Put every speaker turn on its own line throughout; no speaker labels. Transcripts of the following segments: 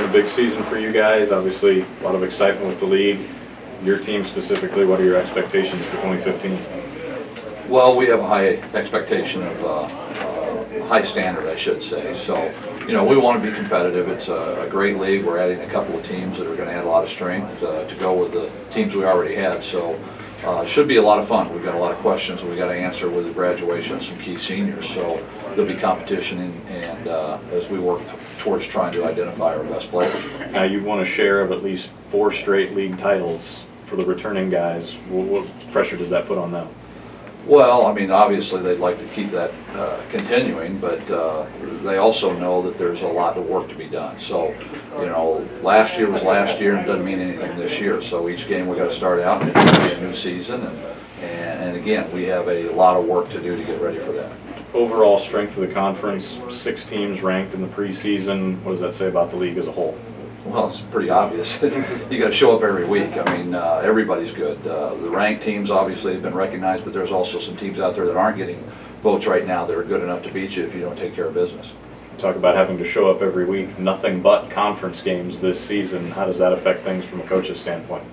a big season for you guys. Obviously, a lot of excitement with the league. Your team specifically, what are your expectations for 2015?
Well, we have a high expectation of high standard, I should say. So, you know, we want to be competitive. It's a great league. We're adding a couple of teams that are going to add a lot of strength to go with the teams we already had. So, it should be a lot of fun. We've got a lot of questions we got to answer with the graduation of some key seniors. So, there'll be competition, and as we work towards trying to identify our best players.
Now, you won a share of at least 4 straight league titles for the returning guys. What pressure does that put on them?
Well, I mean, obviously they'd like to keep that continuing, but they also know that there's a lot of work to be done. So, you know, last year was last year and it doesn't mean anything this year. So each game we got to start out and it's going to be a new season. And again, we have a lot of work to do to get ready for that.
Overall strength of the conference, 6 teams ranked in the preseason. What does that say about the league as a whole?
Well, it's pretty obvious. You got to show up every week. I mean, everybody's good. The ranked teams obviously have been recognized, but there's also some teams out there that aren't getting votes right now that are good enough to beat you if you don't take care of business.
Talk about having to show up every week, nothing but conference games this season. How does that affect things from a coach's standpoint?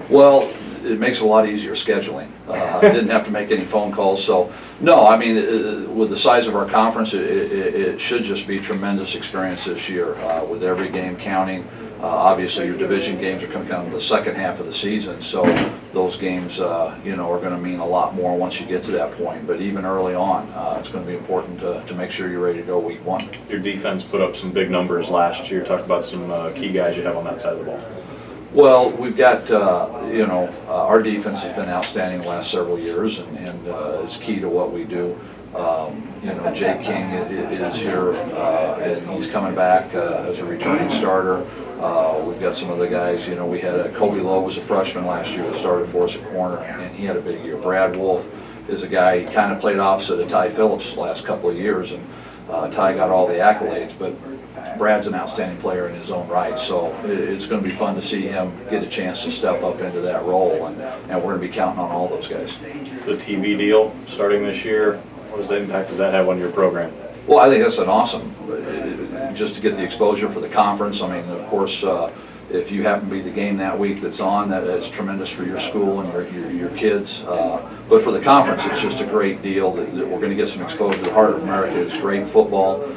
Well, it makes it a lot easier scheduling. I didn't have to make any phone calls. So, no, I mean, with the size of our conference, it should just be tremendous experience this year with every game counting. Obviously, your division games are going to come in the second half of the season, so those games, you know, are going to mean a lot more once you get to that point. But even early on, it's going to be important to make sure you're ready to go week 1.
Your defense put up some big numbers last year. Talk about some key guys you have on that side of the ball.
Well, we've got, you know, our defense has been outstanding the last several years and is key to what we do. You know, Jake King is here and he's coming back as a returning starter. We've got some other guys, you know, we had Kobe Lowe was a freshman last year that started for us at corner and he had a big year. Brad Wolf is a guy, he kind of played opposite of Ty Phillips the last couple of years, and Ty got all the accolades, but Brad's an outstanding player in his own right, so it's going to be fun to see him get a chance to step up into that role, and we're going to be counting on all those guys.
The TV deal starting this year, what impact does that have on your program?
Well, I think that's an awesome, just to get the exposure for the conference. I mean, of course, if you happen to be the game that week that's on, that's tremendous for your school and your kids. But for the conference, it's just a great deal that we're going to get some exposure. The Heart of America is great football.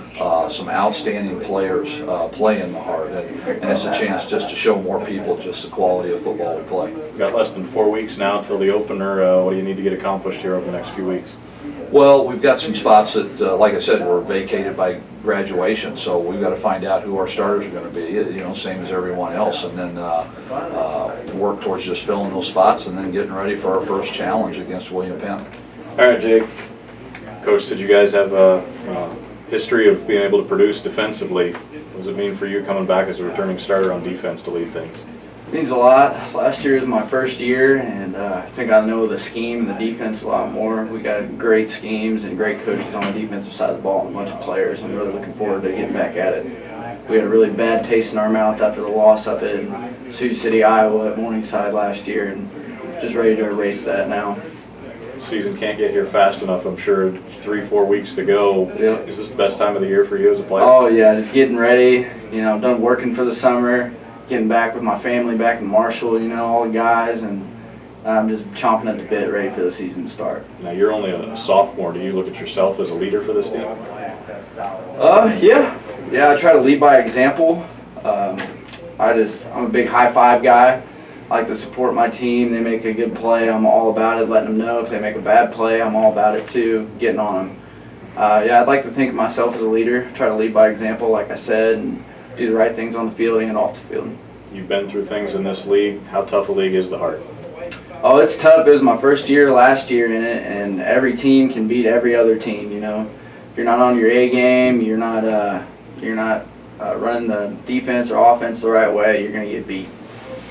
Some outstanding players play in the Heart, and it's a chance just to show more people just the quality of football we play.
We've got less than 4 weeks now till the opener. What do you need to get accomplished here over the next few weeks?
Well, we've got some spots that, like I said, were vacated by graduation, so we've got to find out who our starters are going to be, you know, same as everyone else, and then work towards just filling those spots and then getting ready for our first challenge against William Penn.
All right, Jake. Coach said you guys have a history of being able to produce defensively. What does it mean for you coming back as a returning starter on defense to lead things?
It means a lot. Last year was my first year, and I think I know the scheme and the defense a lot more. We got great schemes and great coaches on the defensive side of the ball and a bunch of players. I'm really looking forward to getting back at it. We had a really bad taste in our mouth after the loss up in Sioux City, Iowa at Morningside last year, and just ready to erase that now.
Season can't get here fast enough, I'm sure. 3-4 weeks to go.
Yep.
Is this the best time of the year for you as a player?
Oh yeah, just getting ready. You know, done working for the summer, getting back with my family back in Marshall, you know, all the guys, and I'm just chomping at the bit, ready for the season to start.
Now you're only a sophomore. Do you look at yourself as a leader for this team?
Yeah, I try to lead by example. I'm a big high five guy. I like to support my team. They make a good play, I'm all about it, letting them know. If they make a bad play, I'm all about it too, getting on them. Yeah, I'd like to think of myself as a leader, try to lead by example, like I said, and do the right things on the field and off the field.
You've been through things in this league. How tough a league is the Heart?
Oh, it's tough. It was my first year last year in it, and every team can beat every other team, you know. If you're not on your A game, you're not running the defense or offense the right way, you're going to get beat.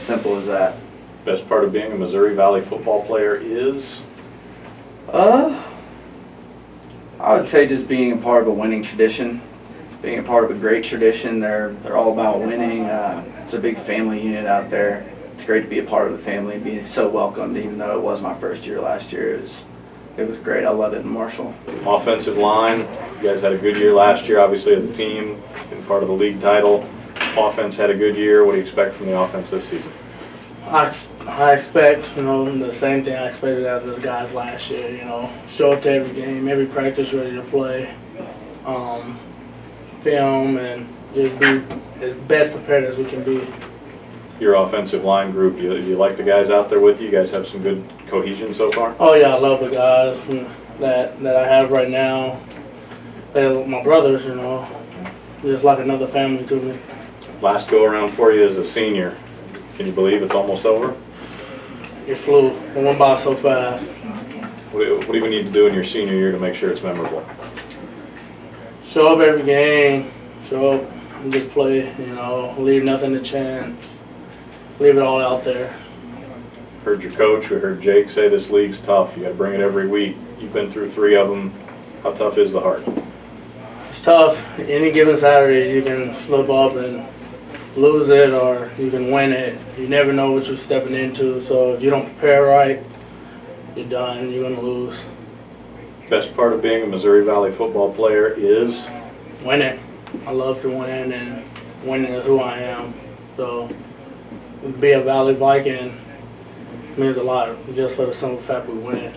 Simple as that.
Best part of being a Missouri Valley football player is?
I would say just being a part of a winning tradition. Being a part of a great tradition. They're all about winning. It's a big family unit out there. It's great to be a part of the family, be so welcomed, even though it was my first year last year. It was great. I love it in Marshall.
Offensive line, you guys had a good year last year, obviously, as a team, been part of the league title. offense had a good year. What do you expect from the offense this season?
I expect, the same thing I expected out of the guys last year, show up to every game, every practice ready to play, film, and just be as best prepared as we can be.
Your offensive line group, you like the guys out there with you? You guys have some good cohesion so far?
Oh yeah, I love the guys that I have right now. They're my brothers, just like another family to me.
Last go around for you as a senior. Can you believe it's almost over?
It flew. It went by so fast.
What do we need to do in your senior year to make sure it's memorable?
Show up every game. Show up and just play, leave nothing to chance. Leave it all out there.
Heard your coach, we heard Jake say this league's tough. You got to bring it every week. You've been through 3 of them. How tough is the Heart?
It's tough. Any given Saturday, you can slip up and lose it, or you can win it. You never know what you're stepping into. So if you don't prepare right, you're done. You're gonna lose.
Best part of being a Missouri Valley football player is
Winning. I love to win, and winning is who I am. So to be a Valley Viking means a lot, just for the simple fact we win.